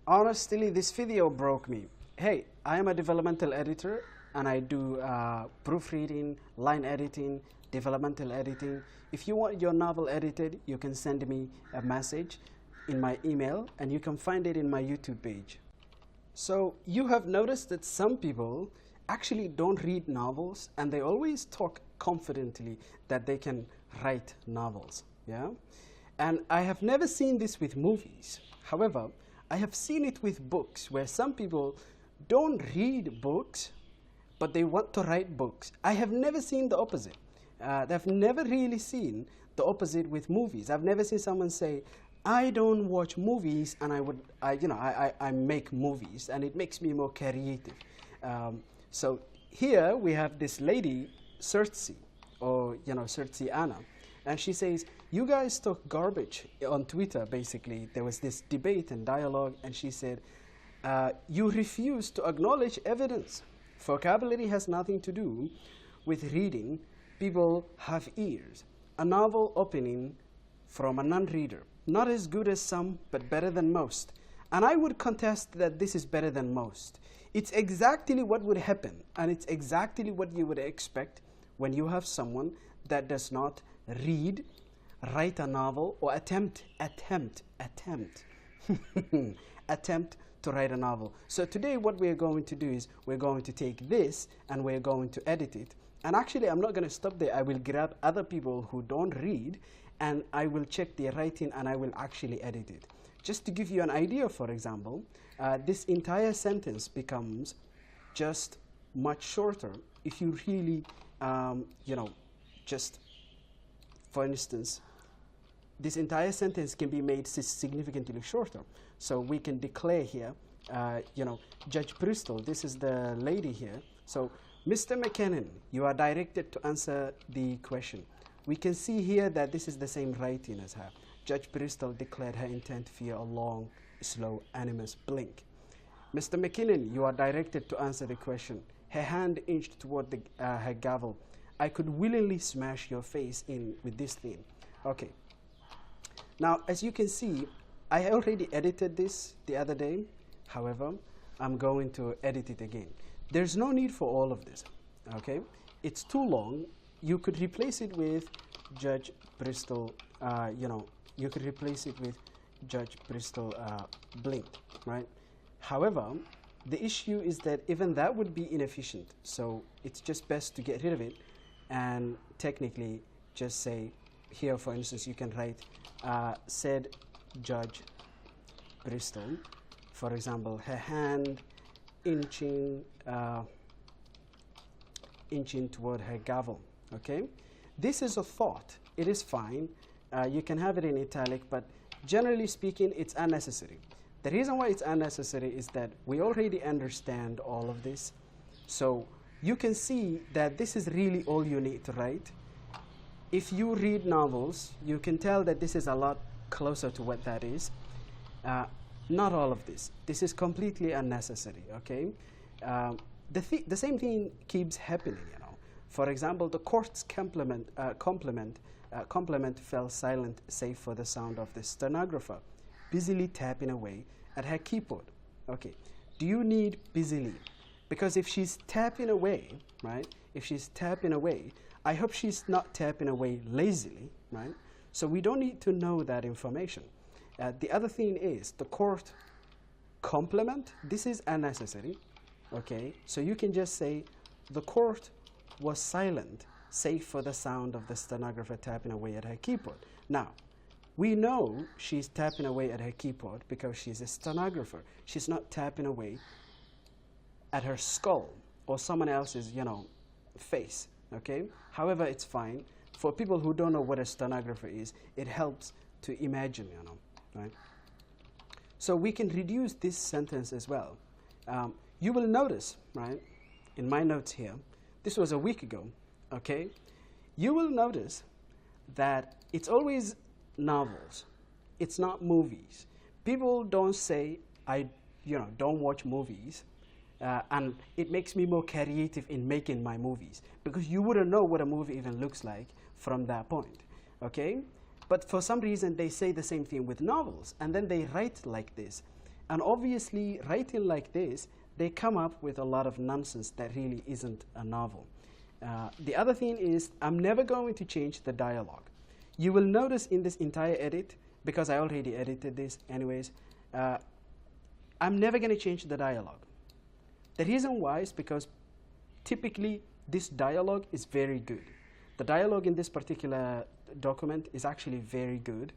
Honestly, this video broke me. Hey, I am a developmental editor and I do proofreading, line editing, developmental editing. If you want your novel edited, you can send me a message in my email and you can find it in my YouTube page. So you have noticed that some people actually don't read novels and they always talk confidently that they can write novels. Yeah? And I have never seen this with movies. However, I have seen it with books where some people don't read books, but they want to write books. I have never seen the opposite. I've never really seen the opposite with movies. I've never seen someone say, I don't watch movies and I make movies and it makes me more creative. So here we have this lady, Cersei, or Cersei Anna, and she says, you guys talk garbage on Twitter, basically. There was this debate and dialogue, and she said, you refuse to acknowledge evidence. Vocabulary has nothing to do with reading. People have ears. A novel opening from a non-reader. Not as good as some, but better than most. And I would contest that this is better than most. It's exactly what would happen, and it's exactly what you would expect when you have someone that does not read, write a novel, or attempt to write a novel. So today what we're going to do is we're going to take this and we're going to edit it. And actually I'm not going to stop there. I will grab other people who don't read and I will check their writing and I will actually edit it. Just to give you an idea, for example, this entire sentence becomes just much shorter if you really, just for instance, this entire sentence can be made significantly shorter. So we can declare here, Judge Bristol, this is the lady here. So, Mr. McKinnon, you are directed to answer the question. We can see here that this is the same writing as her. Judge Bristol declared her intent via a long, slow, animus blink. Mr. McKinnon, you are directed to answer the question. Her hand inched toward her gavel. I could willingly smash your face in with this thing. Okay. Now, as you can see, I already edited this the other day. However, I'm going to edit it again. There's no need for all of this, okay? It's too long. You could replace it with Judge Bristol, you could replace it with Judge Bristol blinked, right? However, the issue is that even that would be inefficient. So it's just best to get rid of it and technically just say, here, for instance, you can write, said Judge Bristol, for example, her hand inching toward her gavel, okay? This is a thought. It is fine. You can have it in italic, but generally speaking, it's unnecessary. The reason why it's unnecessary is that we already understand all of this. So you can see that this is really all you need to write. If you read novels, you can tell that this is a lot closer to what that is. Not all of this. This is completely unnecessary, okay? The same thing keeps happening, For example, the court's complement fell silent save for the sound of the stenographer busily tapping away at her keyboard. Okay, do you need busily? Because if she's tapping away, right? If she's tapping away, I hope she's not tapping away lazily, right? So we don't need to know that information. The other thing is the court complement. This is unnecessary, okay? So you can just say the court was silent save for the sound of the stenographer tapping away at her keyboard. Now, we know she's tapping away at her keyboard because she's a stenographer. She's not tapping away at her skull or someone else's, face, okay? However, it's fine. For people who don't know what a stenographer is, it helps to imagine, right? So we can reduce this sentence as well. You will notice, right, in my notes here, this was a week ago, okay? You will notice that it's always novels. It's not movies. People don't say, I don't watch movies, and it makes me more creative in making my movies, because you wouldn't know what a movie even looks like from that point, okay? But for some reason, they say the same thing with novels, and then they write like this. And obviously, writing like this, they come up with a lot of nonsense that really isn't a novel. The other thing is, I'm never going to change the dialogue. You will notice in this entire edit, because I already edited this anyways, I'm never going to change the dialogue. The reason why is because typically this dialogue is very good. The dialogue in this particular document is actually very good.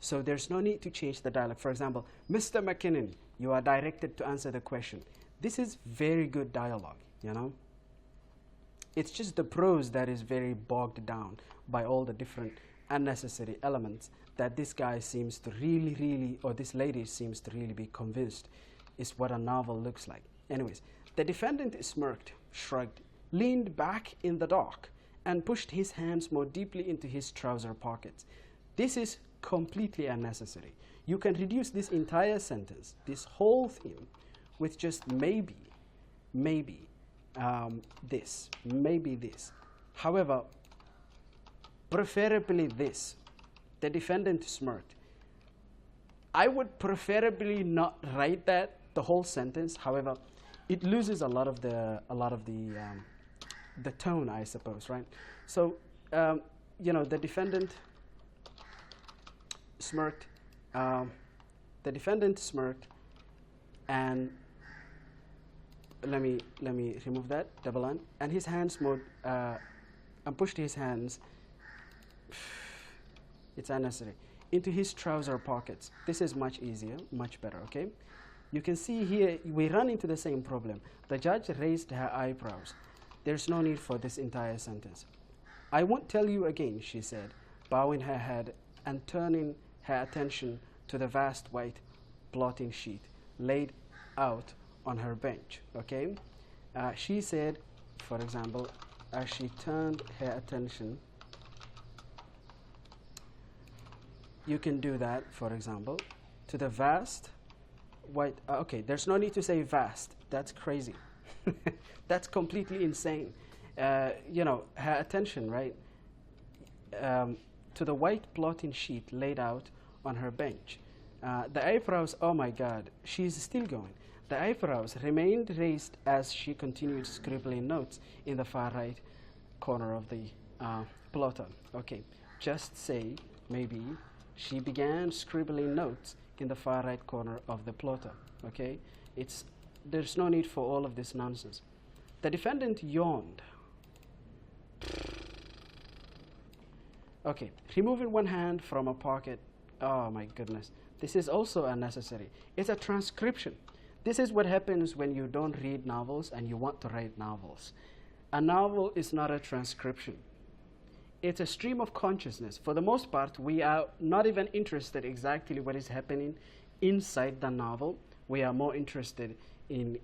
So there's no need to change the dialogue. For example, Mr. McKinnon, you are directed to answer the question. This is very good dialogue, you know. It's just the prose that is very bogged down by all the different unnecessary elements that this guy seems to really, or this lady seems to really be convinced is what a novel looks like. Anyways, the defendant smirked, shrugged, leaned back in the dock, and pushed his hands more deeply into his trouser pockets. This is completely unnecessary. You can reduce this entire sentence, this whole thing, with just maybe this. However, preferably this. The defendant smirked. I would preferably not write that, the whole sentence. However, it loses a lot of the tone, I suppose, right? So, you know, the defendant smirked. The defendant smirked, and let me remove that double line. And his hands moved, and pushed his hands. It's unnecessary. Into his trouser pockets. This is much easier, much better. Okay. You can see here we run into the same problem. The judge raised her eyebrows. There's no need for this entire sentence. I won't tell you again, she said, bowing her head and turning her attention to the vast white blotting sheet laid out on her bench. Okay, she said, for example, as she turned her attention, you can do that, for example, to the vast white, okay, there's no need to say vast, that's crazy. That's completely insane. You know, her attention, right, to the white blotting sheet laid out on her bench. The eyebrows, oh my God, she's still going. The eyebrows remained raised as she continued scribbling notes in the far right corner of the plotter. Okay, just say, maybe, she began scribbling notes in the far right corner of the plotter. Okay, there's no need for all of this nonsense. The defendant yawned. Okay, removing one hand from a pocket. Oh my goodness, this is also unnecessary. It's a transcription. This is what happens when you don't read novels and you want to write novels. A novel is not a transcription. It's a stream of consciousness. For the most part, we are not even interested exactly what is happening inside the novel. We are more interested in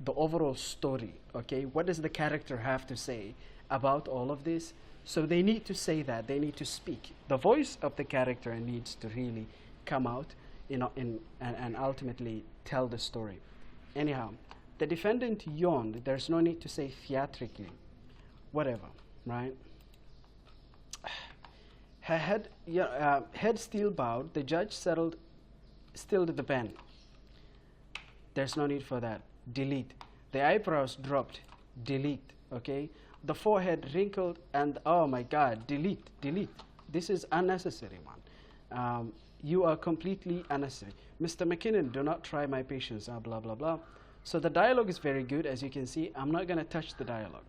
the overall story. Okay, what does the character have to say about all of this? So they need to say that, they need to speak. The voice of the character needs to really come out, you know, and ultimately tell the story. Anyhow, the defendant yawned. There's no need to say theatrically, whatever, right? Her head, head still bowed. The judge stilled the pen. There's no need for that. Delete. The eyebrows dropped. Delete. Okay. The forehead wrinkled, and oh my God, delete. This is unnecessary, man. You are completely unnecessary. Mr. McKinnon, do not try my patience, blah, blah, blah. So the dialogue is very good, as you can see. I'm not going to touch the dialogue.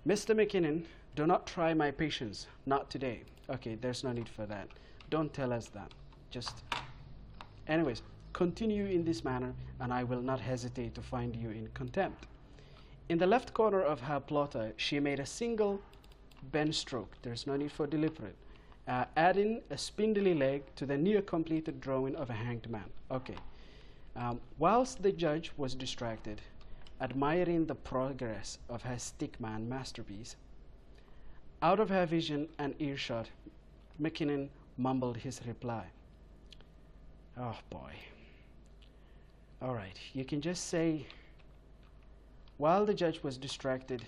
Mr. McKinnon, do not try my patience, not today. Okay, there's no need for that. Don't tell us that. Just, anyways, continue in this manner, and I will not hesitate to find you in contempt. In the left corner of her plotter, she made a single bend stroke. There's no need for deliberate. Adding a spindly leg to the near-completed drawing of a hanged man. Okay. Whilst the judge was distracted, admiring the progress of her stickman masterpiece, out of her vision and earshot, McKinnon mumbled his reply. Oh boy. All right, you can just say, while the judge was distracted,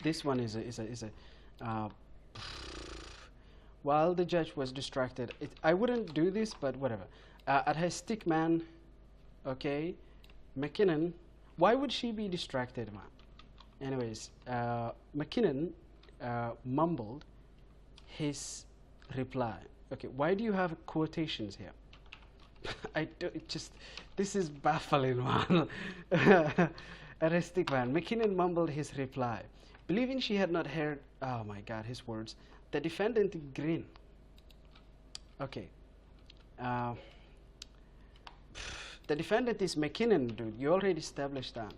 this one is a while the judge was distracted, I wouldn't do this, but whatever. At her stick man, okay, McKinnon, why would she be distracted, man? Anyways, McKinnon mumbled his reply. Okay, why do you have quotations here? I do, this is baffling, man. Arrestic man. McKinnon mumbled his reply. Believing she had not heard, oh my God, his words, the defendant grinned. Okay. The defendant is McKinnon, dude. You already established that.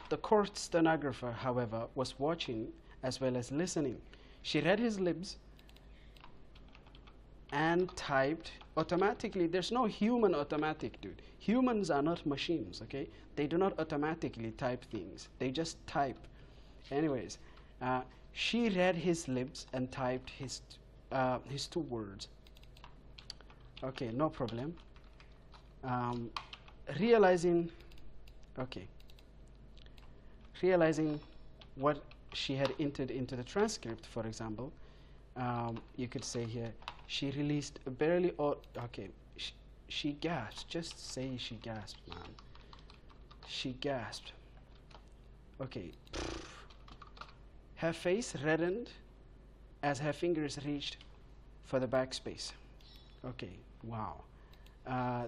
The court stenographer, however, was watching as well as listening. She read his lips and typed automatically. There's no human automatic, dude. Humans are not machines, okay? They do not automatically type things. They just type. Anyways, she read his lips and typed his 2 words. Okay, no problem. Realizing what she had entered into the transcript, for example, you could say here, she released a barely, she gasped. Just say she gasped, man. She gasped. Okay. Her face reddened as her fingers reached for the backspace. Okay, wow.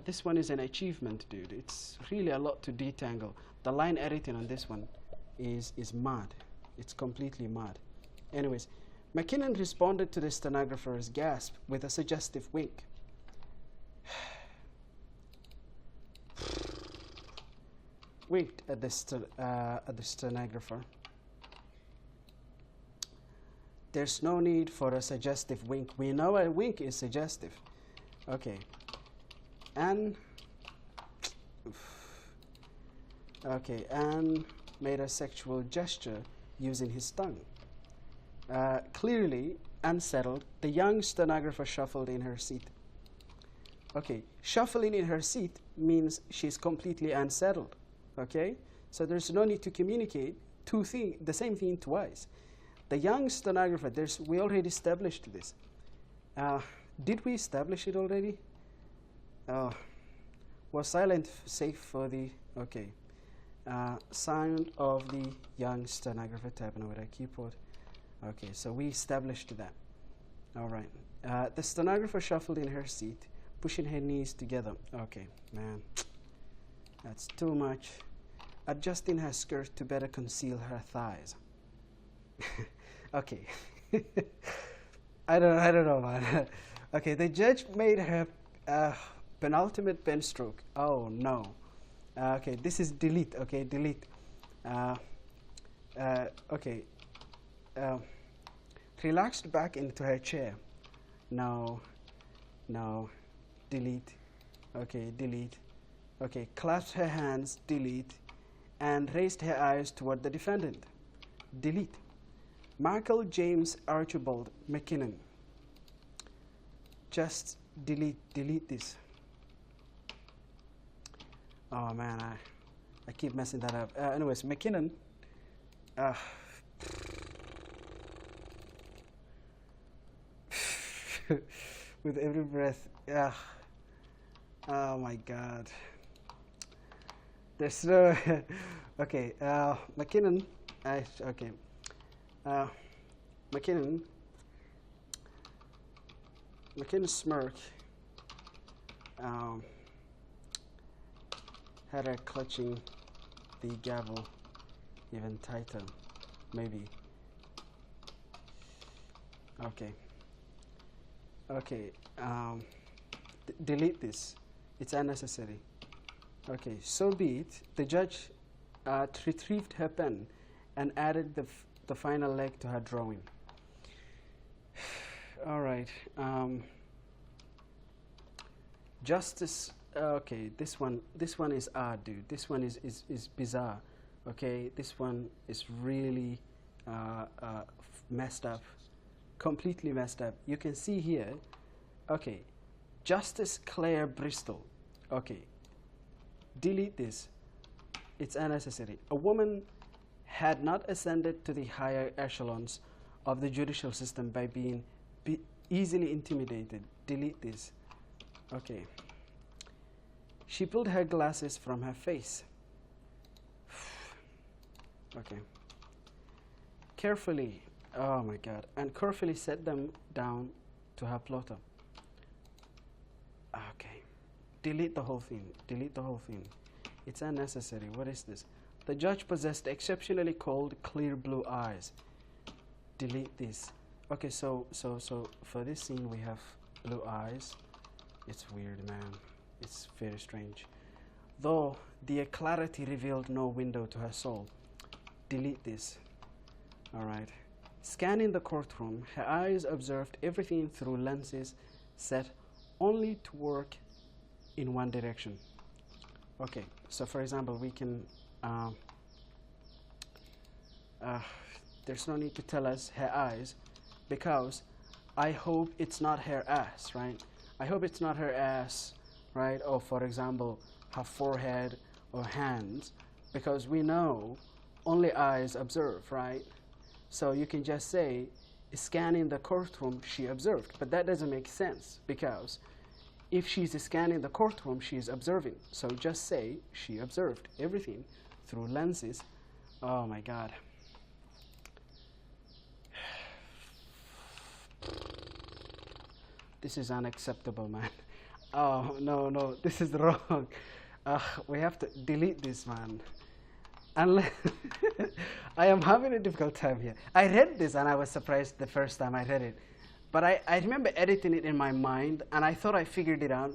This one is an achievement, dude. It's really a lot to detangle. The line editing on this one is mad. It's completely mad. Anyways, McKinnon responded to the stenographer's gasp with a suggestive wink. Winked at the stenographer. There's no need for a suggestive wink. We know a wink is suggestive. Okay. And made a sexual gesture using his tongue. Clearly unsettled, the young stenographer shuffled in her seat. Okay, shuffling in her seat means she's completely unsettled. Okay, so there's no need to communicate the same thing twice. The young stenographer, we already established this. Did we establish it already? Was silent safe for the, okay. Sound of the young stenographer tapping over a keyboard. Okay, so we established that. All right. The stenographer shuffled in her seat, pushing her knees together. Okay, man. That's too much. Adjusting her skirt to better conceal her thighs. Okay. I don't know, man. Okay, the judge made her penultimate pen stroke. Oh, no. Okay, this is delete. Okay, delete. Okay. Relaxed back into her chair. No. Delete. Okay, delete. Okay, clasped her hands. Delete. And raised her eyes toward the defendant. Delete. Michael James Archibald McKinnon. Just delete this. Oh man, I keep messing that up. Anyways, McKinnon. With every breath. Oh my God. There's no. Okay. McKinnon. Okay. McKinnon smirk. Had her clutching the gavel even tighter, maybe. Okay. Okay. Delete this. It's unnecessary. Okay. So be it. The judge retrieved her pen and added the final leg to her drawing. All right. Justice. Okay, this one is odd, dude. This one is bizarre. Okay, this one is really messed up, completely messed up. You can see here. Okay, Justice Claire Bristol. Okay, delete this. It's unnecessary. A woman had not ascended to the higher echelons of the judicial system by being easily intimidated. Delete this. Okay. She pulled her glasses from her face. Okay. Carefully, oh my God, and carefully set them down to her plotter. Okay. Delete the whole thing. Delete the whole thing. It's unnecessary. What is this? The judge possessed exceptionally cold, clear blue eyes. Delete this. Okay, so for this scene we have blue eyes. It's weird, man. It's very strange. Though their clarity revealed no window to her soul. Delete this. All right. Scanning the courtroom, her eyes observed everything through lenses set only to work in one direction. Okay, so for example, we can, there's no need to tell us her eyes, because I hope it's not her ass, right? I hope it's not her ass, right? Or for example, her forehead or hands, because we know only eyes observe, right? So you can just say, scanning the courtroom, she observed. But that doesn't make sense, because if she's scanning the courtroom, she is observing. So just say, she observed everything through lenses. Oh my God. This is unacceptable, man. Oh, no, this is wrong. We have to delete this, man. Unless I am having a difficult time here. I read this and I was surprised the first time I read it. But I remember editing it in my mind and I thought I figured it out.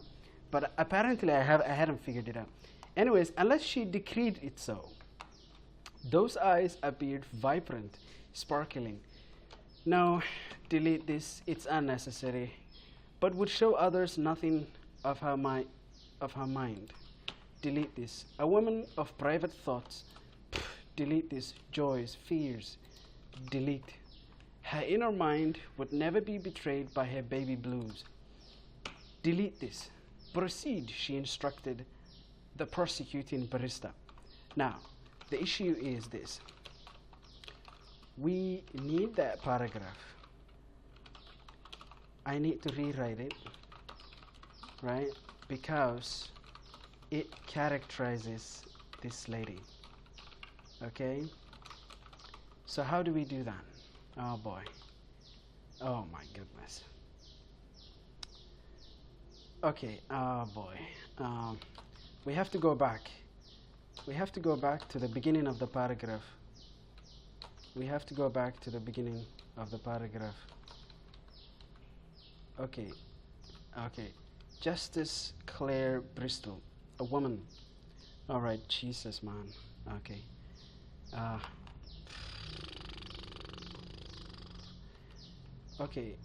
But apparently I hadn't figured it out. Anyways, unless she decreed it so. Those eyes appeared vibrant, sparkling. No, delete this. It's unnecessary. But would show others nothing of her mind. Delete this. A woman of private thoughts. Delete this. Joys, fears. Delete. Her inner mind would never be betrayed by her baby blues. Delete this. Proceed, she instructed the prosecuting barrister. Now, the issue is this. We need that paragraph. I need to rewrite it, right? Because it characterizes this lady. Okay? So how do we do that? Oh boy. Oh my goodness. Okay, oh boy. We have to go back. We have to go back to the beginning of the paragraph. We have to go back to the beginning of the paragraph. Okay. Okay. Justice Claire Bristol, a woman. All right, Jesus, man. Okay. Okay.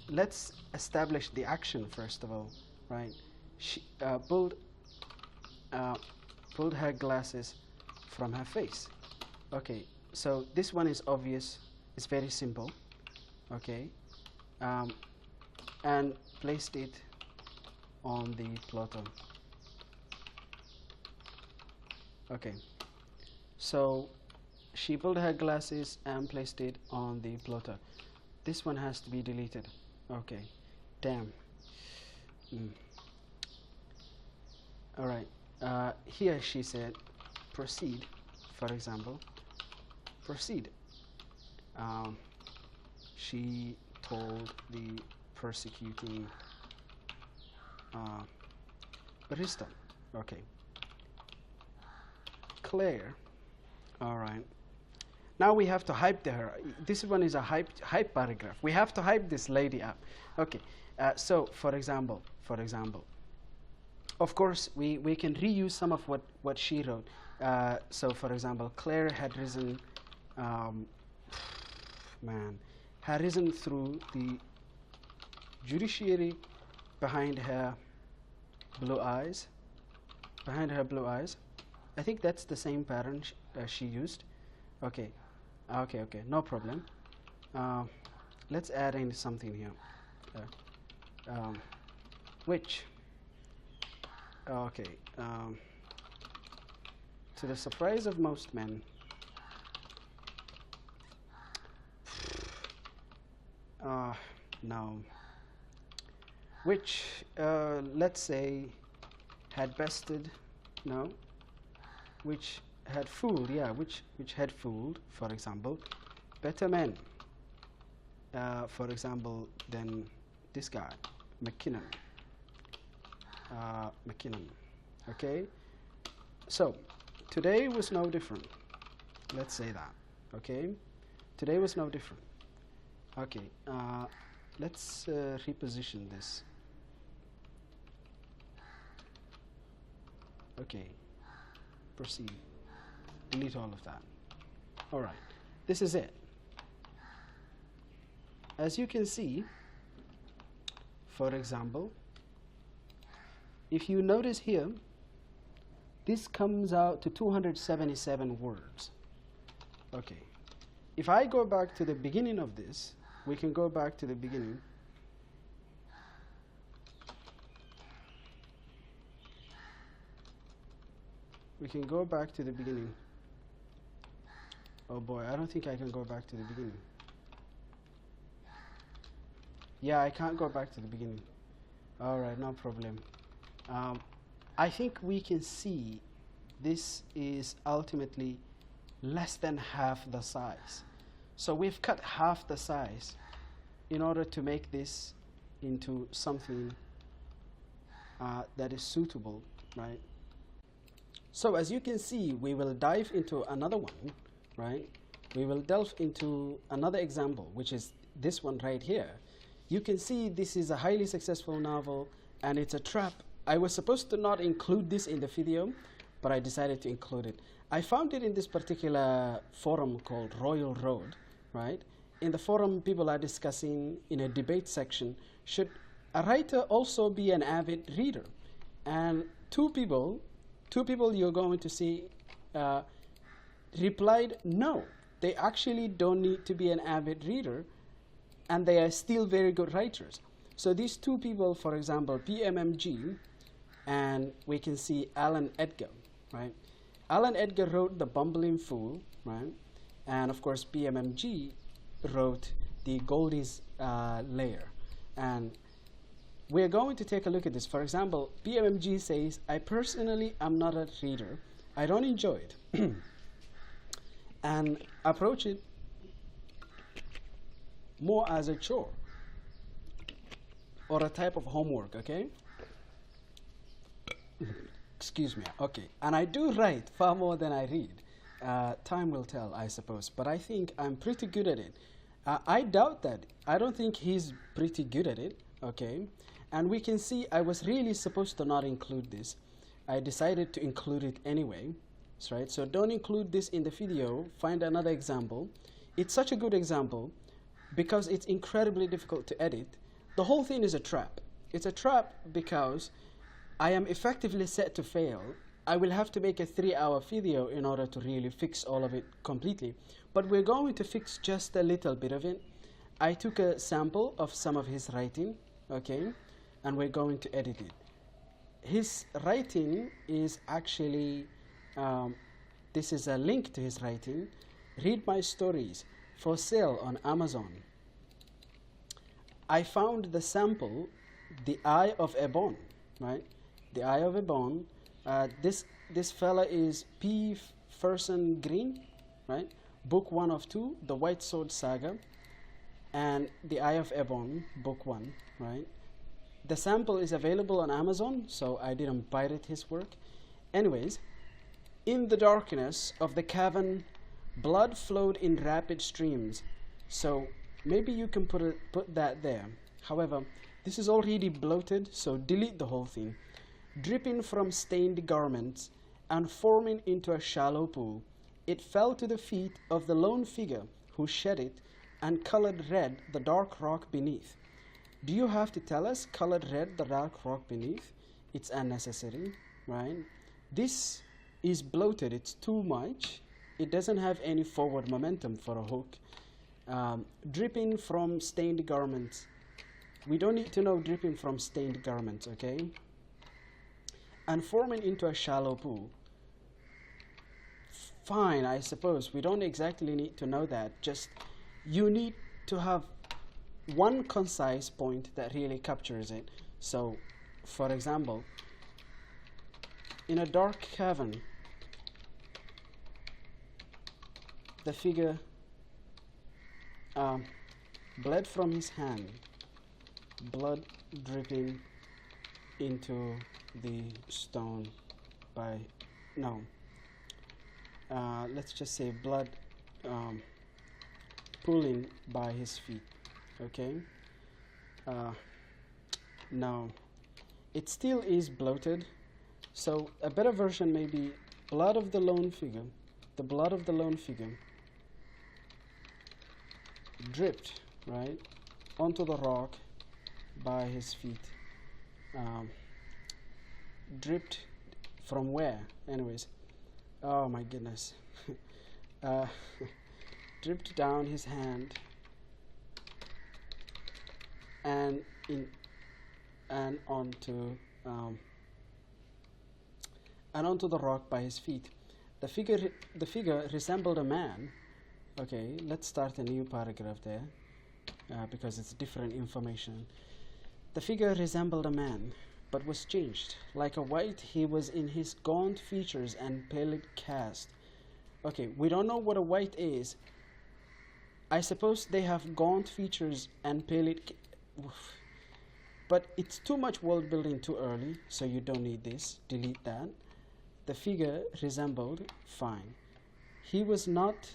Let's establish the action first of all, right? She pulled her glasses from her face. Okay. So this one is obvious. It's very simple. Okay. And placed it on the plotter. Okay. So she pulled her glasses and placed it on the plotter. This one has to be deleted. Okay. Damn. All right. Here she said, proceed, for example. Proceed. She told the prosecuting barrister. Okay. Claire. All right. Now we have to hype her. This one is a hype paragraph. We have to hype this lady up. Okay. So, for example, of course, we can reuse some of what she wrote. So, for example, Claire had risen, had risen through the judiciary behind her blue eyes. Behind her blue eyes. I think that's the same pattern she used. Okay. Okay, no problem. Let's add in something here. Which, okay, to the surprise of most men, Now, which, let's say, had bested, no, which had fooled, yeah, which had fooled, for example, better men, for example, than this guy, McKinnon. Okay, so today was no different. Let's say that. Okay, today was no different. Okay, let's reposition this. Okay, proceed. Delete all of that. All right, this is it. As you can see, for example, if you notice here, this comes out to 277 words. Okay, if I go back to the beginning of this, we can go back to the beginning. We can go back to the beginning. Oh boy, I don't think I can go back to the beginning. Yeah, I can't go back to the beginning. All right, no problem. I think we can see this is ultimately less than half the size. So we've cut half the size in order to make this into something that is suitable, right? So as you can see, we will dive into another one, right? We will delve into another example, which is this one right here. You can see this is a highly successful novel, and it's a trap. I was supposed to not include this in the video, but I decided to include it. I found it in this particular forum called Royal Road, right? In the forum, people are discussing in a debate section, should a writer also be an avid reader? And two people you're going to see replied no. They actually don't need to be an avid reader, and they are still very good writers. So these two people, for example, PMMG, and we can see Alan Edgar, right? Alan Edgar wrote The Bumbling Fool, right? And of course, PMMG wrote The Goldie's Lair. And we're going to take a look at this. For example, PMMG says, I personally am not a reader. I don't enjoy it. And approach it more as a chore or a type of homework, okay? Excuse me, okay. And I do write far more than I read. Time will tell, I suppose, but I think I'm pretty good at it. I doubt that. I don't think he's pretty good at it, okay? And we can see I was really supposed to not include this. I decided to include it anyway, right? So don't include this in the video. Find another example. It's such a good example because it's incredibly difficult to edit. The whole thing is a trap. It's a trap because I am effectively set to fail. I will have to make a 3-hour video in order to really fix all of it completely. But we're going to fix just a little bit of it. I took a sample of some of his writing, okay, and we're going to edit it. His writing is actually, this is a link to his writing. Read my stories, for sale on Amazon. I found the sample, The Eye of Ebon, right? The Eye of Ebon. This fella is P. Fersen Green, right? Book 1 of 2, The White Sword Saga, and The Eye of Ebon, Book 1, right? The sample is available on Amazon, so I didn't pirate his work. Anyways, in the darkness of the cavern, blood flowed in rapid streams. So maybe you can put that there. However, this is already bloated, so delete the whole thing. Dripping from stained garments and forming into a shallow pool, it fell to the feet of the lone figure who shed it and colored red the dark rock beneath. Do you have to tell us colored red the dark rock beneath? It's unnecessary, right? This is bloated. It's too much. It doesn't have any forward momentum for a hook. Dripping from stained garments. We don't need to know dripping from stained garments, okay? And forming into a shallow pool. Fine, I suppose. We don't exactly need to know that. Just you need to have one concise point that really captures it. So, for example, in a dark cavern, the figure bled from his hand, blood dripping into the stone by, no, let's just say blood pooling by his feet. Okay, now it still is bloated, so a better version may be blood of the lone figure. The blood of the lone figure dripped right onto the rock by his feet. Dripped from where? Anyways, oh my goodness. Dripped down his hand and onto the rock by his feet. The figure resembled a man. Okay, let's start a new paragraph there because it's different information. The figure resembled a man, but was changed. Like a white, he was in his gaunt features and pallid cast. Okay, we don't know what a white is. I suppose they have gaunt features and pallid. But it's too much world building too early, so you don't need this. Delete that. The figure resembled, fine. He was not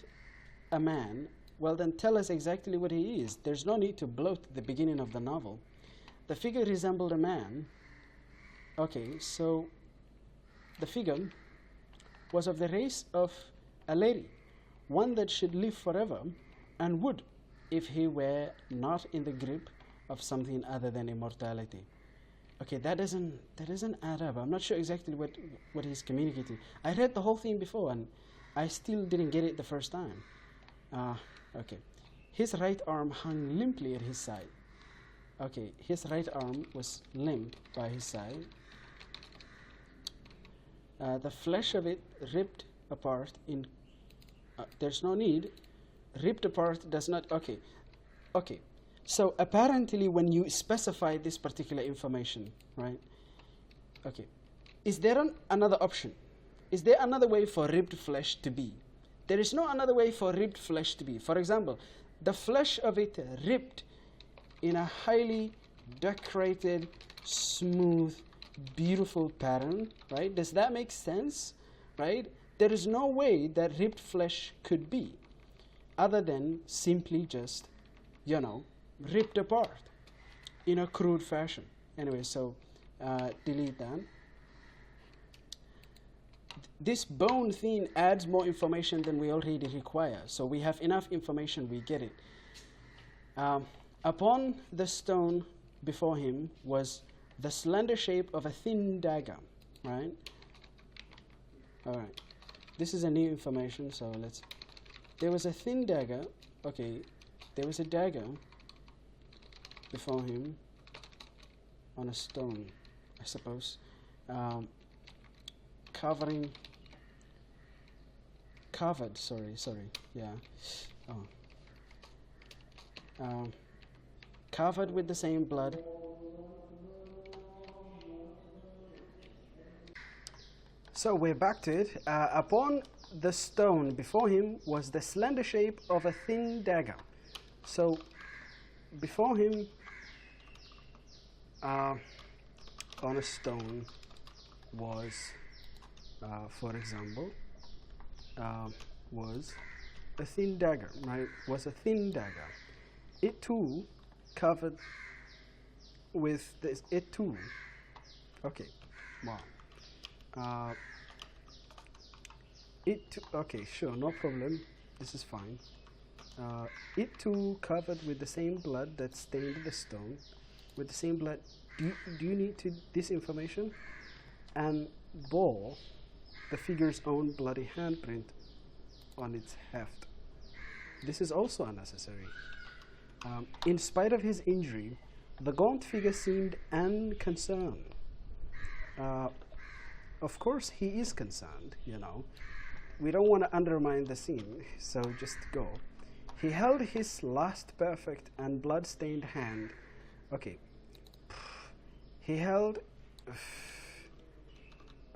a man. Well, then tell us exactly what he is. There's no need to bloat the beginning of the novel. The figure resembled a man. Okay, so the figure was of the race of a lady, one that should live forever and would, if he were not in the grip of something other than immortality. Okay, that doesn't add up. I'm not sure exactly what he's communicating. I read the whole thing before and I still didn't get it the first time. Okay, his right arm hung limply at his side. Okay, his right arm was limp by his side. The flesh of it ripped apart in. There's no need. Ripped apart does not. Okay. So apparently, when you specify this particular information, right? Okay, is there another option? Is there another way for ripped flesh to be? There is no another way for ripped flesh to be. For example, the flesh of it ripped in a highly decorated, smooth, beautiful pattern, right? Does that make sense, right? There is no way that ripped flesh could be other than simply just, ripped apart in a crude fashion. Anyway, so delete that. This bone thing adds more information than we already require. So we have enough information, we get it. Upon the stone before him was the slender shape of a thin dagger, right? All right. This is a new information, so there was a thin dagger. Okay, there was a dagger before him on a stone, I suppose, covered, covered with the same blood. So we're back to it. Upon the stone before him was the slender shape of a thin dagger. So before him, on a stone was, for example, was a thin dagger, right? Was a thin dagger. It too covered with this. It too. Okay. Wow. Okay, sure, no problem. This is fine. It too covered with the same blood that stained the stone. With the same blood. Do you need this information? And bore the figure's own bloody handprint on its heft. This is also unnecessary. In spite of his injury, the gaunt figure seemed unconcerned. Of course, he is concerned, We don't want to undermine the scene, so just go. He held his last perfect and blood-stained hand. Okay. He held...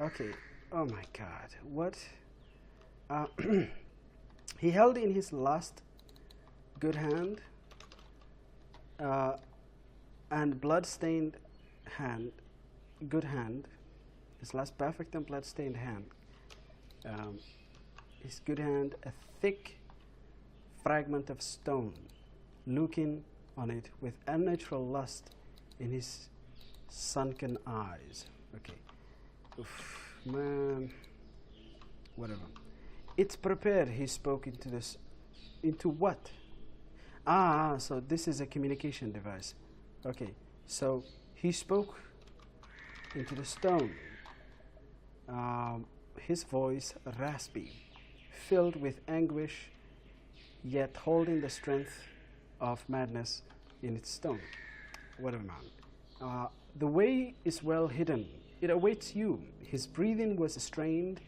Okay. Oh my God. What? He held in his last good hand and blood-stained hand, good hand, his last perfect and blood-stained hand, his good hand, a thick fragment of stone, looking on it with unnatural lust in his sunken eyes. Okay. Oof, man. Whatever. It's prepared, he spoke into this. Into what? So this is a communication device. Okay, so he spoke into the stone. His voice raspy, filled with anguish, yet holding the strength of madness in its stone. Whatever, man. The way is well hidden. It awaits you. His breathing was strained,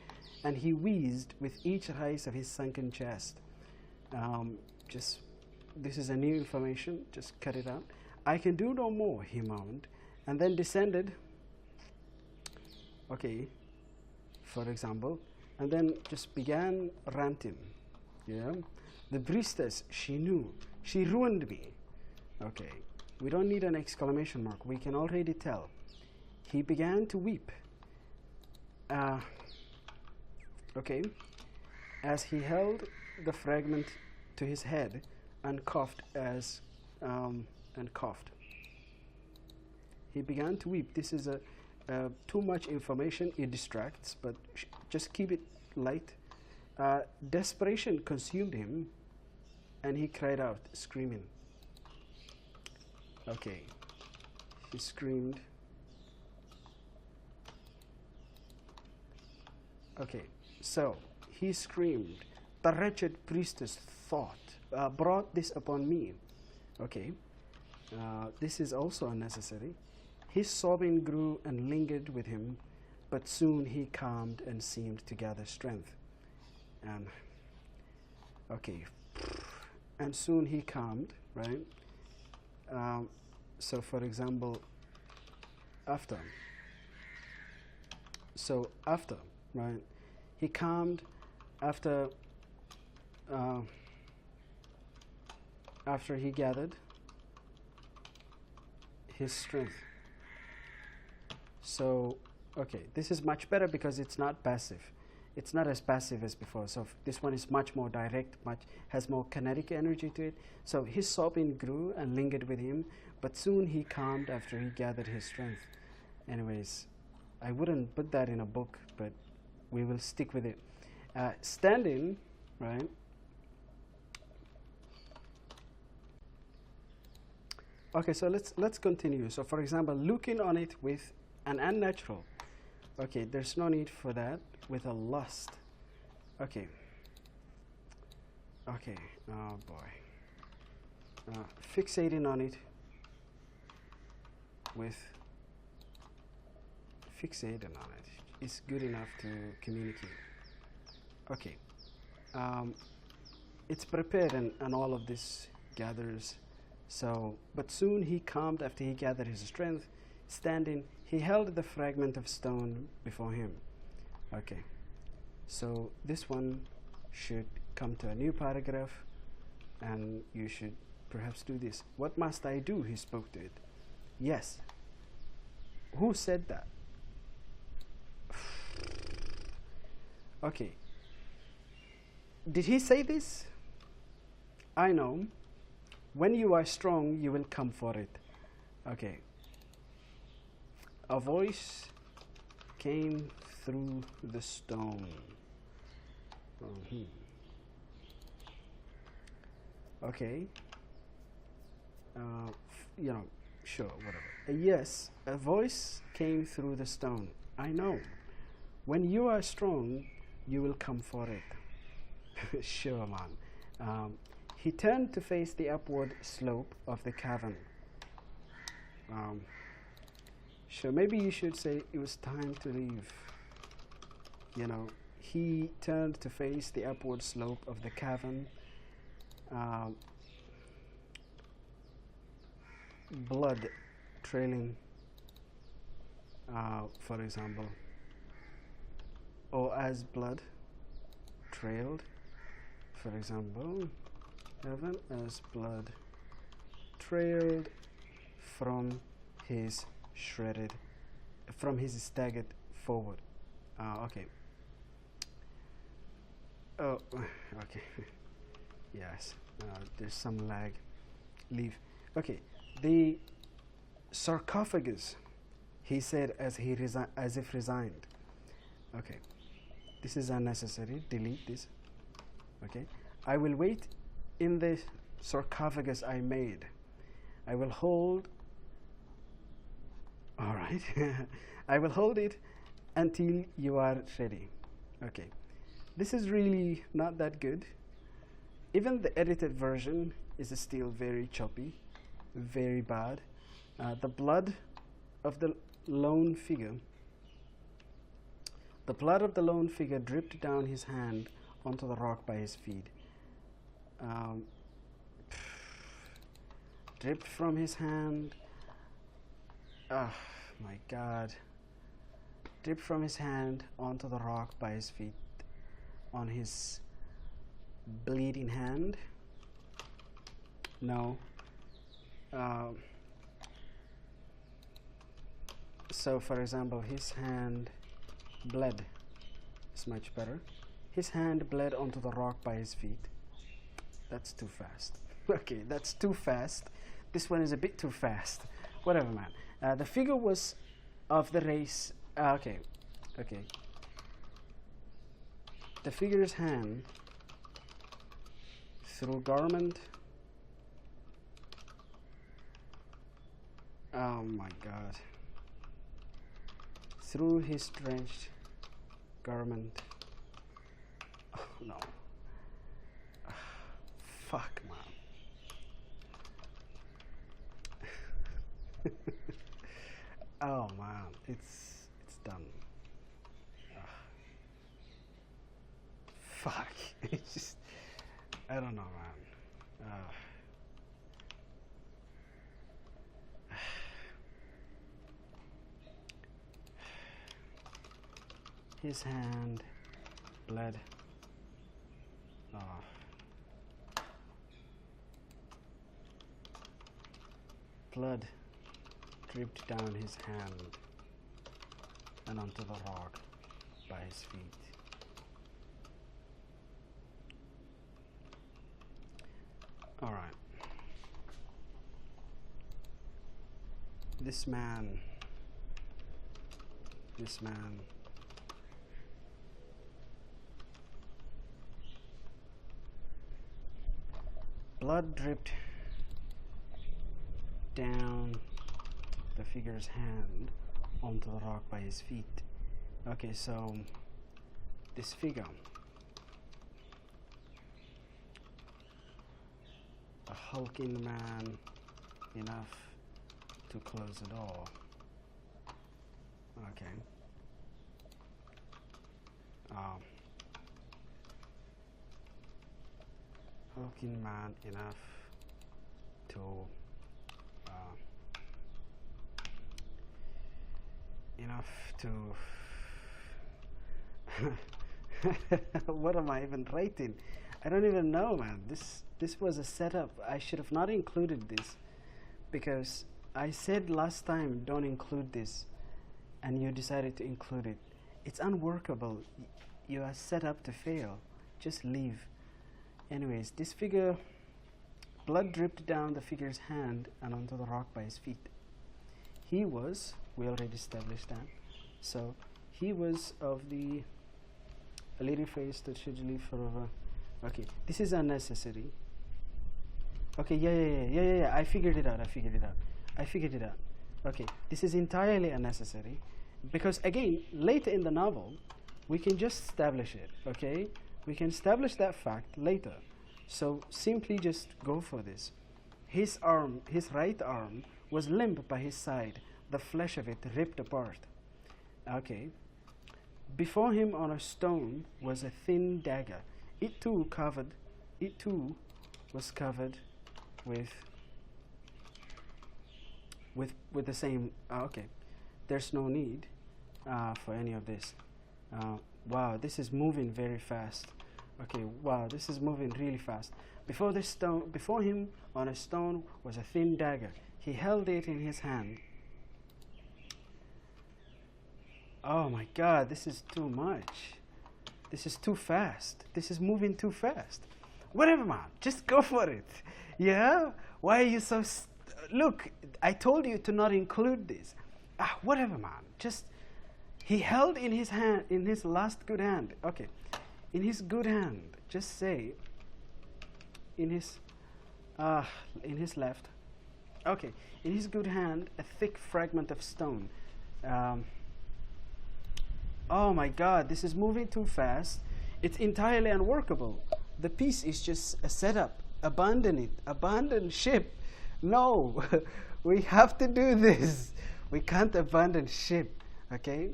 and he wheezed with each rise of his sunken chest. This is a new information. Just cut it out. I can do no more, he moaned, and then descended. Okay, for example, and then just began ranting. Yeah, the priestess, she knew. She ruined me. Okay, we don't need an exclamation mark. We can already tell. He began to weep. Okay, as he held the fragment to his head and coughed He began to weep. This is too much information. It distracts, but just keep it light. Desperation consumed him, and he cried out, screaming. Okay, he screamed. Okay, so he screamed. The wretched priestess brought this upon me. Okay, this is also unnecessary. His sobbing grew and lingered with him, but soon he calmed and seemed to gather strength. And okay, and soon he calmed, right? So for example, after, right? He calmed after he gathered his strength. So, okay, this is much better because it's not passive. It's not as passive as before. So this one is much more direct, has more kinetic energy to it. So his sobbing grew and lingered with him, but soon he calmed after he gathered his strength. Anyways, I wouldn't put that in a book, but we will stick with it. Standing, right? Okay, so let's continue. So for example, looking on it with an unnatural. Okay, there's no need for that. With a lust. Okay. Okay. Oh boy. Fixating on it is good enough to communicate. Okay. It's prepared and all of this gathers. So, but soon he calmed after he gathered his strength. Standing, he held the fragment of stone before him. Okay, so this one should come to a new paragraph, and you should perhaps do this. What must I do? He spoke to it. Yes. Who said that? Okay. Did he say this? I know. When you are strong, you will come for it. Okay. A voice came through the stone. Okay. Sure, whatever. Yes, a voice came through the stone. I know. When you are strong, you will come for it. Sure, man. He turned to face the upward slope of the cavern. Sure, maybe you should say it was time to leave. He turned to face the upward slope of the cavern. um, blood trailing, for example, or as blood trailed, for example, even as blood trailed from his staggered forward. Okay. Oh, okay. Yes, there's some lag. Leave. Okay. The sarcophagus, he said as if resigned. Okay. This is unnecessary. Delete this. Okay. I will wait in the sarcophagus I made. I will hold. All right. I will hold it until you are ready. Okay. This is really not that good. Even the edited version is still very choppy, very bad. The blood of the lone figure dripped down his hand onto the rock by his feet. Dripped from his hand. Oh my God. Dripped from his hand onto the rock by his feet, on his bleeding hand. No. So for example, his hand bled. It's much better. His hand bled onto the rock by his feet. That's too fast. Okay, that's too fast. This one is a bit too fast. Whatever, man. The figure was of the race. Okay. The figure's hand through garment. Oh my God. Through his drenched garment. Oh no. Fuck, man. Oh man, it's done. Fuck. It's just, I don't know, man. His hand bled. Blood dripped down his hand and onto the rock by his feet. All right. This man. Blood dripped down the figure's hand onto the rock by his feet. Okay, so this figure, a hulking man enough to close the door. Okay. Hulking man enough to what am I even writing? I don't even know, man. This was a setup. I should have not included this, because I said last time don't include this, and you decided to include it. It's unworkable. You are set up to fail. Just leave. Anyways, this figure, blood dripped down the figure's hand and onto the rock by his feet. He was, we already established that, so he was of the a lady face that should live forever. Okay, this is unnecessary. Okay, yeah, I figured it out. Okay, this is entirely unnecessary, because again, later in the novel, we can just establish it, okay? We can establish that fact later. So simply just go for this. His right arm was limp by his side, the flesh of it ripped apart. Okay. Before him on a stone was a thin dagger. It too was covered with the same. Okay, there's no need for any of this. Wow, this is moving very fast. Okay, wow, this is moving really fast. Before him on a stone was a thin dagger. He held it in his hand. Oh my God, this is too much. This is too fast. This is moving too fast. Whatever, man, just go for it. Yeah? Why are you so... Look, I told you to not include this. Whatever, man, just... He held in his hand, in his last good hand. Okay, in his good hand, just say, in his left. Okay, in his good hand, a thick fragment of stone. Oh my God, this is moving too fast. It's entirely unworkable. The piece is just a setup. Abandon it. Abandon ship. No, we have to do this. We can't abandon ship. Okay,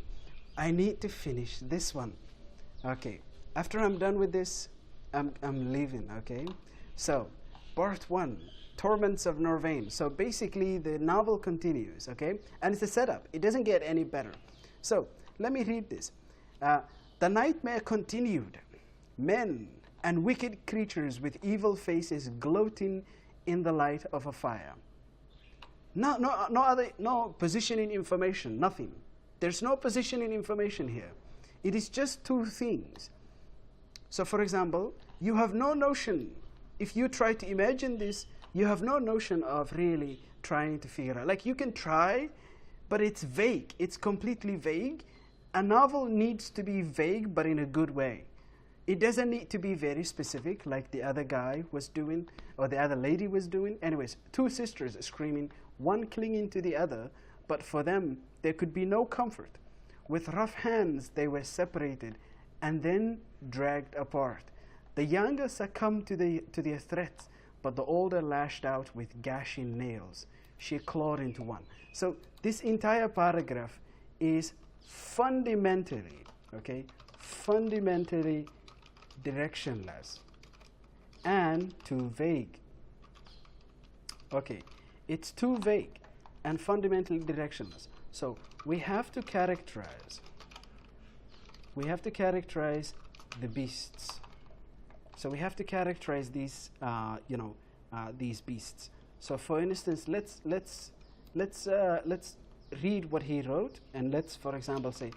I need to finish this one. Okay, after I'm done with this, I'm leaving. Okay, so part 1, Torrents of Norvaine. So basically the novel continues. Okay, and it's a setup. It doesn't get any better. So let me read this. The nightmare continued. Men and wicked creatures with evil faces gloating in the light of a fire. No positioning information, nothing. There's no positioning information here. It is just two things. So for example, you have no notion, if you try to imagine this, you have no notion of really trying to figure out. Like you can try, but it's vague. It's completely vague. A novel needs to be vague, but in a good way. It doesn't need to be very specific like the other guy was doing or the other lady was doing. Anyways, two sisters screaming, one clinging to the other, but for them, there could be no comfort. With rough hands, they were separated and then dragged apart. The younger succumbed to their threats, but the older lashed out with gashing nails. She clawed into one. So this entire paragraph is fundamentally, okay, fundamentally directionless and too vague. Okay, it's too vague and fundamentally directionless. So we have to characterize the beasts. So we have to characterize these, these beasts. So for instance, let's read what he wrote, and let's, for example, say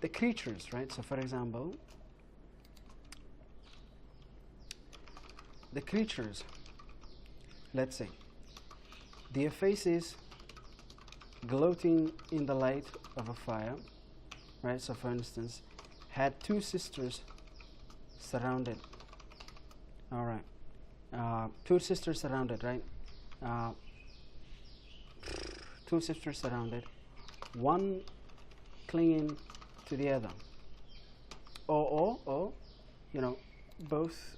the creatures, right? So for example, the creatures, let's say, their faces gloating in the light of a fire, right? So for instance, had two sisters surrounded. All right, two sisters surrounded, right? Two sisters surrounded, one clinging to the other, or both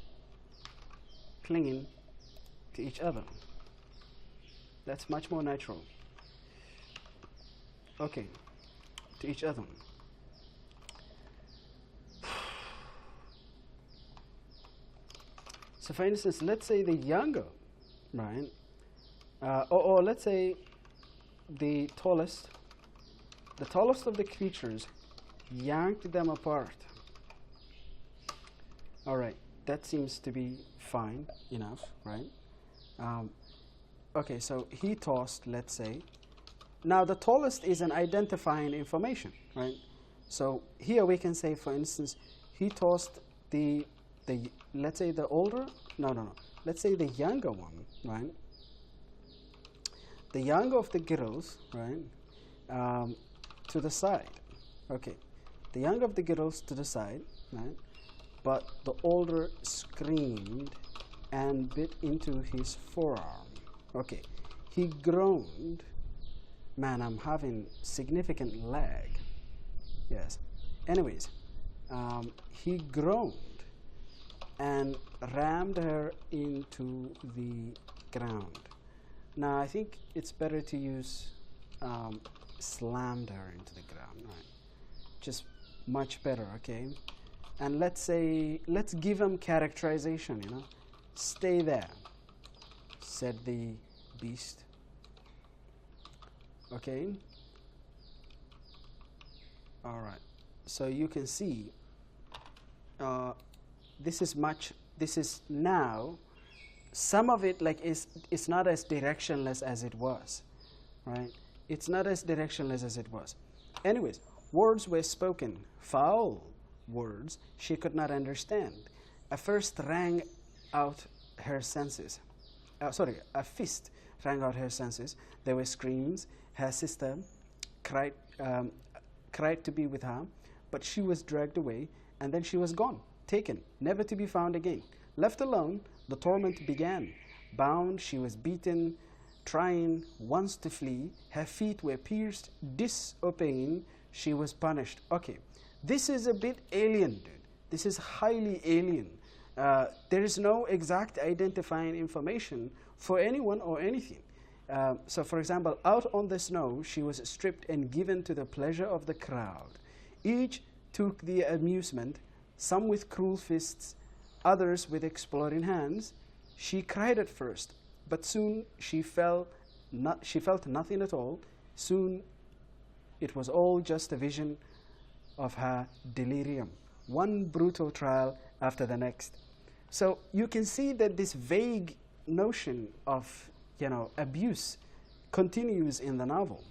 clinging to each other. That's much more natural. Okay, to each other. So for instance, let's say the younger, right, or let's say the tallest of the creatures yanked them apart. All right, that seems to be fine enough, right? Okay, so he tossed, let's say. Now the tallest is an identifying information, right? So here we can say, for instance, he tossed the let's say the older, no, let's say the younger one, right? The younger of the girls, right, to the side. Okay, the younger of the girls to the side, right? But the older screamed and bit into his forearm. Okay, he groaned. Man, I'm having significant lag. Yes. Anyways, he groaned and rammed her into the ground. Now, I think it's better to use slammed her into the ground, right? Just much better, okay? And let's give him characterization, stay there. said the beast. Okay. All right. So you can see this is now, some of it like it's not as directionless as it was, right? It's not as directionless as it was. Anyways, words were spoken, foul words she could not understand. A first rang out her senses. A fist rang out her senses. There were screams. Her sister cried to be with her, but she was dragged away, and then she was gone, taken, never to be found again. Left alone, the torment began. Bound, she was beaten, trying once to flee. Her feet were pierced, disobeying, she was punished. Okay, this is a bit alien, dude. This is highly alien. There is no exact identifying information for anyone or anything. So, for example, out on the snow, she was stripped and given to the pleasure of the crowd. Each took the amusement, some with cruel fists, others with exploring hands. She cried at first, but soon she felt nothing at all. Soon it was all just a vision of her delirium. One brutal trial after the next. So you can see that this vague notion of, abuse continues in the novel.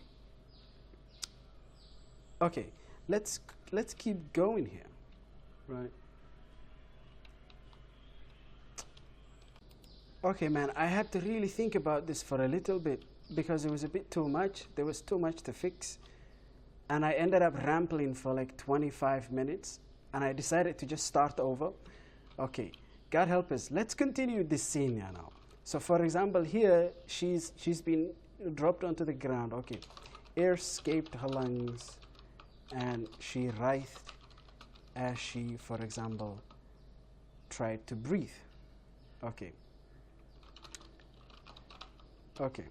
Okay, let's keep going here, right? Okay, man, I had to really think about this for a little bit because it was a bit too much. There was too much to fix. And I ended up rambling for like 25 minutes, and I decided to just start over. Okay, God help us. Let's continue this scene now. So, for example, here she's been dropped onto the ground. Okay, air escaped her lungs, and she writhed as she, for example, tried to breathe. Okay. Okay.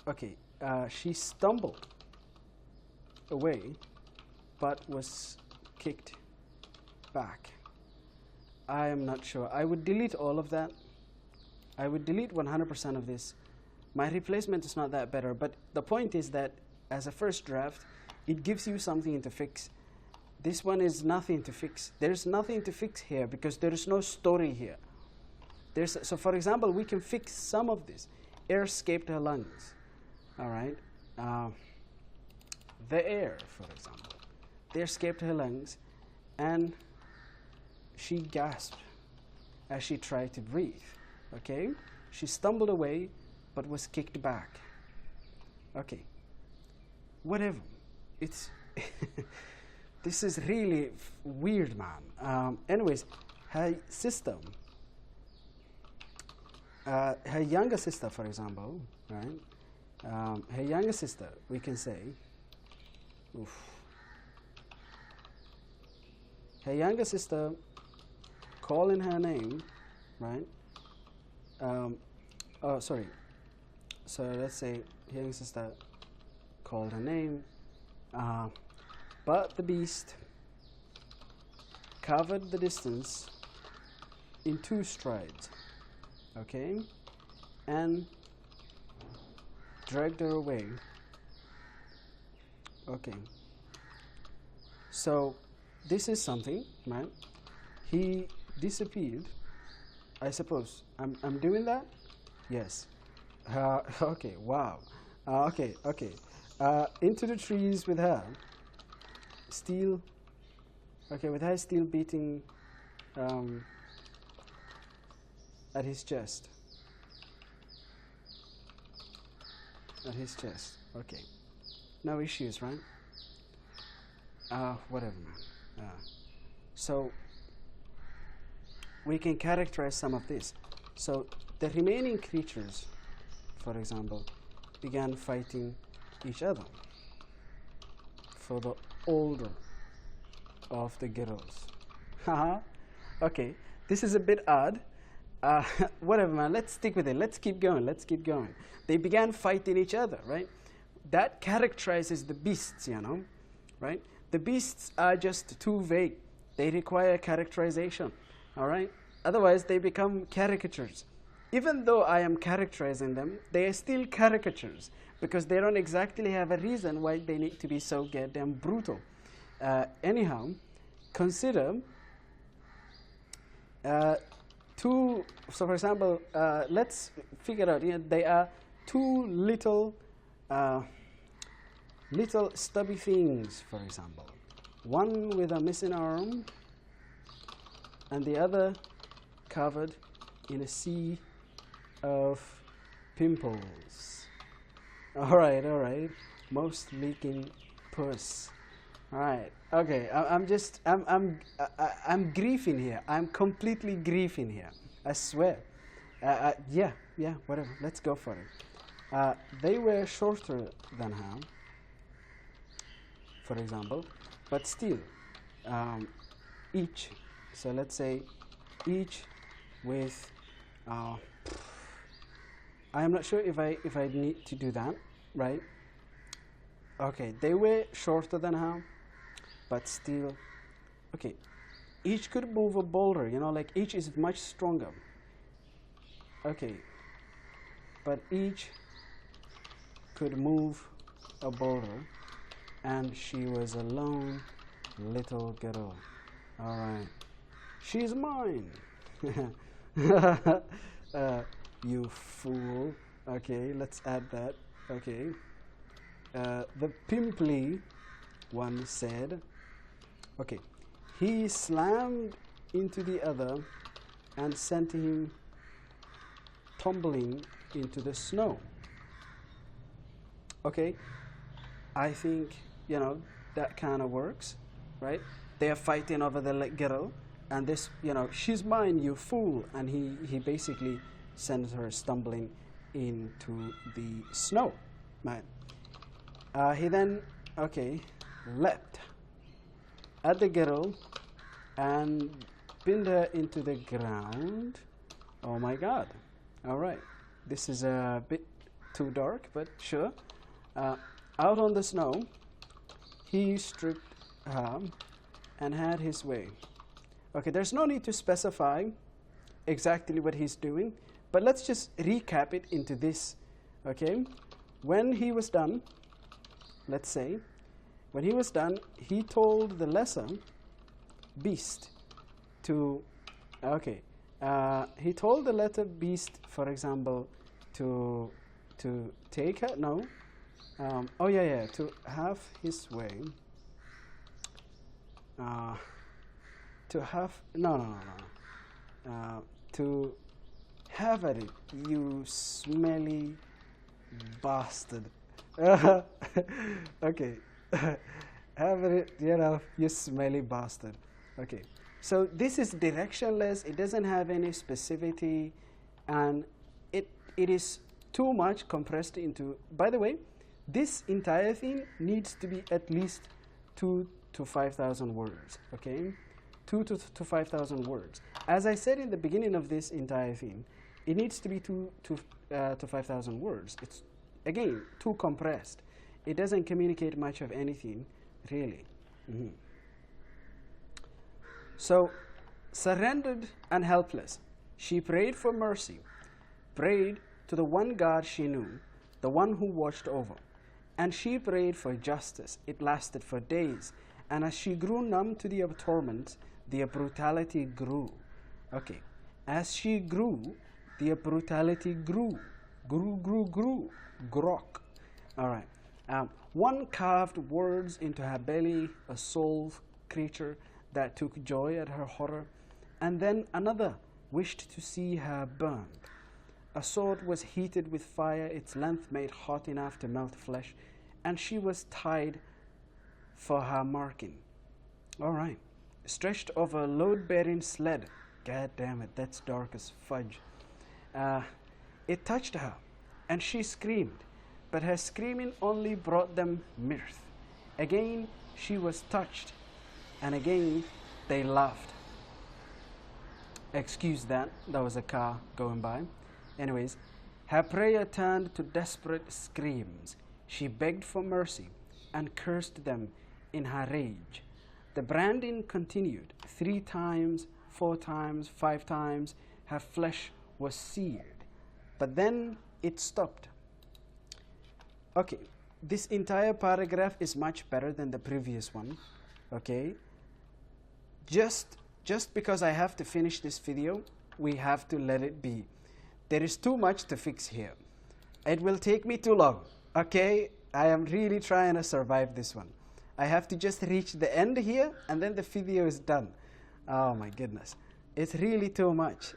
Okay. She stumbled away, but was kicked back. I am not sure. I would delete all of that. I would delete 100% of this. My replacement is not that better, but the point is that as a first draft, it gives you something to fix. This one is nothing to fix. There's nothing to fix here because there is no story here. So for example, we can fix some of this. Air escaped her lungs. All right. The air, for example. The air escaped her lungs, and she gasped as she tried to breathe. Okay? She stumbled away, but was kicked back. Okay. Whatever. It's this is really weird, man. Anyways, her sister, her younger sister, for example, right? Her younger sister, we can say, her younger sister calling her name, right? Sorry. So let's say her younger sister called her name, but the beast covered the distance in 2 strides, okay, and dragged her away. Okay. So this is something, right? He disappeared. I suppose I'm doing that. Yes. Okay. Wow. Okay. Into the trees with her. Steel. Okay, with her steel beating at his chest. At his chest. Okay. No issues, right? Whatever, man. So we can characterize some of this. So the remaining creatures, for example, began fighting each other for the older of the girls. Okay, this is a bit odd. Whatever, man. Let's stick with it. Let's keep going. They began fighting each other, right? That characterizes the beasts, right? The beasts are just too vague. They require characterization, all right? Otherwise, they become caricatures. even though I am characterizing them, they are still caricatures because they don't exactly have a reason why they need to be so goddamn brutal. Anyhow, consider two, so for example, let's figure out, they are two little stubby things, for example. One with a missing arm and the other covered in a sea of pimples. All right. Most leaking puss. All right. Okay. I'm griefing here. I'm completely griefing here. I swear. Yeah. Whatever. Let's go for it. They were shorter than her, for example, but still, each. So let's say each with. I am not sure if I need to do that, right? Okay, they were shorter than her, but still, okay. Each could move a boulder, like each is much stronger. Okay, but each could move a boulder, and she was a lone little girl. All right, she's mine. You fool. Okay, let's add that. Okay. The pimply one said, okay, he slammed into the other and sent him tumbling into the snow. Okay, I think, that kind of works, right? They are fighting over the girl, and this, she's mine, you fool, and he basically sends her stumbling into the snow, right? He then, leapt at the girl and pinned her into the ground. Oh my God. All right. This is a bit too dark, but sure. Out on the snow, he stripped her and had his way. Okay, there's no need to specify exactly what he's doing, but let's just recap it into this, okay? When he was done, let's say, when he was done, he told the lesser beast to, he told the lesser beast, for example, to take her, to have his way, to have at it, you smelly bastard. Okay. Have it, you smelly bastard. Okay. So this is directionless. It doesn't have any specificity, and it is too much compressed into. By the way, this entire thing needs to be at least 2,000 to 5,000 words. Okay, 2,000 to 5,000 words. As I said in the beginning of this entire thing, it needs to be 2,000 to 5,000 words. It's again too compressed. It doesn't communicate much of anything, really. So, surrendered and helpless, she prayed for mercy, prayed to the one God she knew, the one who watched over. And she prayed for justice. It lasted for days. And as she grew numb to the torment, the brutality grew. Okay. As she grew, the brutality grew. Grew. Grok. All right. One carved words into her belly, a soul creature that took joy at her horror, and then another wished to see her burned. A sword was heated with fire, its length made hot enough to melt flesh, and she was tied for her marking. All right. Stretched over a load-bearing sled. God damn it, that's dark as fudge. It touched her, and she screamed, but her screaming only brought them mirth. Again, she was touched, and again, they laughed. Excuse that, there was a car going by. Anyways, her prayer turned to desperate screams. She begged for mercy and cursed them in her rage. The branding continued 3 times, 4 times, 5 times. Her flesh was seared. but then it stopped. Okay, this entire paragraph is much better than the previous one. Okay, just because I have to finish this video, we have to let it be. There is too much to fix here. It will take me too long. Okay, I am really trying to survive this one. I have to just reach the end here, and then the video is done. Oh my goodness, it's really too much.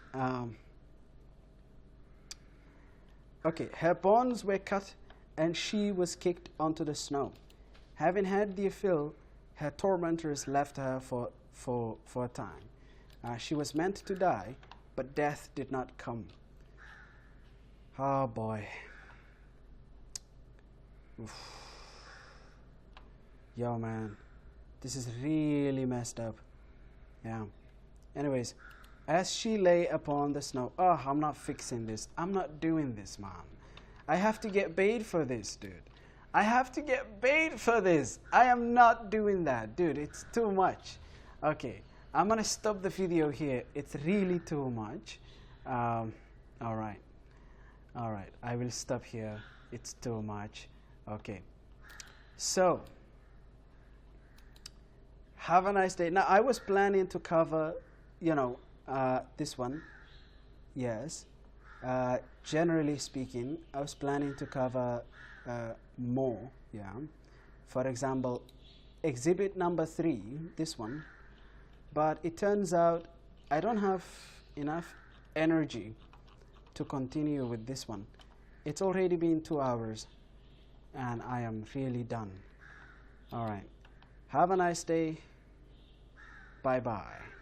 Okay, her bonds were cut and she was kicked onto the snow. Having had their fill, her tormentors left her for a time. She was meant to die, but death did not come. Oh boy. Oof. Yo man, this is really messed up. Yeah. Anyways, as she lay upon the snow, oh, I'm not fixing this. I'm not doing this, man. I have to get paid for this, dude. I have to get paid for this. I am not doing that, dude. It's too much. Okay, I'm gonna stop the video here. It's really too much. All right. I will stop here. It's too much. Okay. So, have a nice day. Now, I was planning to cover, this one. Yes. Generally speaking, I was planning to cover more. Yeah. For example, exhibit number 3, this one. But it turns out I don't have enough energy to continue with this one. It's already been 2 hours and I am really done. All right. Have a nice day. Bye-bye.